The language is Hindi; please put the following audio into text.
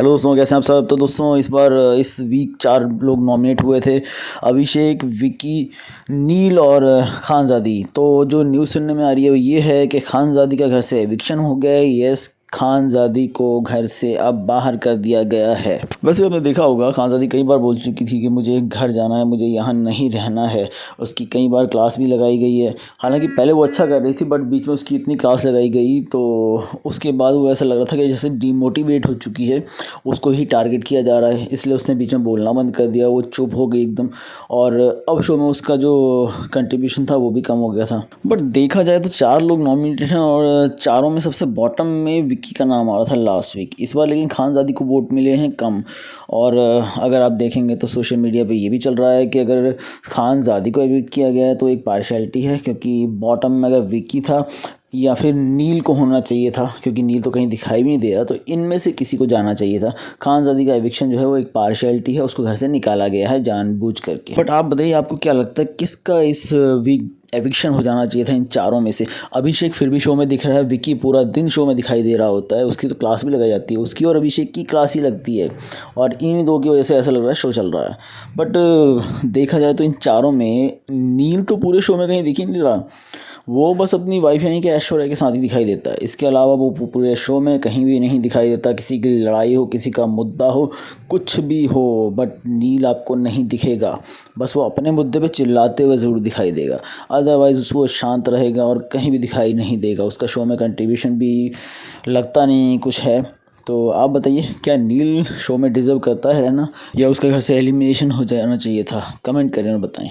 हेलो दोस्तों, कैसे हैं आप सब। तो दोस्तों इस बार इस वीक 4 लोग नॉमिनेट हुए थे। अभिषेक, विकी, नील और खानज़ादी। तो जो न्यूज़ सुनने में आ रही है वो ये है कि खानज़ादी का घर से एविक्शन हो गया है। यस, खानज़ादी को घर से अब बाहर कर दिया गया है। वैसे आपने देखा होगा खानज़ादी कई बार बोल चुकी थी कि मुझे घर जाना है, मुझे यहाँ नहीं रहना है। उसकी कई बार क्लास भी लगाई गई है। हालांकि पहले वो अच्छा कर रही थी, बट बीच में उसकी इतनी क्लास लगाई गई तो उसके बाद वो ऐसा लग रहा था कि जैसे डीमोटिवेट हो चुकी है, उसको ही टारगेट किया जा रहा है। इसलिए उसने बीच में बोलना बंद कर दिया, वो चुप हो गई एकदम। और अब शो में उसका जो कंट्रीब्यूशन था वो भी कम हो गया था। बट देखा जाए तो 4 लोग नॉमिनेटेड हैं और चारों में सबसे बॉटम में विक्की का नाम आ रहा था लास्ट वीक। इस बार लेकिन खानज़ादी को वोट मिले हैं कम। और अगर आप देखेंगे तो सोशल मीडिया पे ये भी चल रहा है कि अगर खानज़ादी को एविक्ट किया गया है तो एक पार्शियलिटी है, क्योंकि बॉटम में अगर विक्की था या फिर नील को होना चाहिए था, क्योंकि नील तो कहीं दिखाई भी नहीं दे रहा, तो इनमें से किसी को जाना चाहिए था। खानज़ादी का एविक्शन जो है वो एक पार्शियलिटी है, उसको घर से निकाला गया है जानबूझ करके। बट आप बताइए, आपको क्या लगता है किसका इस वीक एविक्शन हो जाना चाहिए था इन चारों में से। अभिषेक फिर भी शो में दिख रहा है, विक्की पूरा दिन शो में दिखाई दे रहा होता है, उसकी तो क्लास भी लगाई जाती है, उसकी और अभिषेक की क्लास ही लगती है, और इन दो की वजह से ऐसा लग रहा है शो चल रहा है। बट देखा जाए तो इन चारों में नील तो पूरे शो में कहीं दिख ही नहीं रहा। वो बस अपनी वाइफ यानी कि ऐश्वर्या के साथ ही दिखाई देता है। इसके अलावा वो पूरे शो में कहीं भी नहीं दिखाई देता। किसी की लड़ाई हो, किसी का मुद्दा हो, कुछ भी हो, बट नील आपको नहीं दिखेगा। बस वो अपने मुद्दे पे चिल्लाते हुए ज़रूर दिखाई देगा, अदरवाइज़ वो शांत रहेगा और कहीं भी दिखाई नहीं देगा। उसका शो में कंट्रीब्यूशन भी लगता नहीं कुछ है। तो आप बताइए, क्या नील शो में डिज़र्व करता है रहना, या उसके घर से एलिमिनेशन हो जाना चाहिए था? कमेंट करें और बताएं।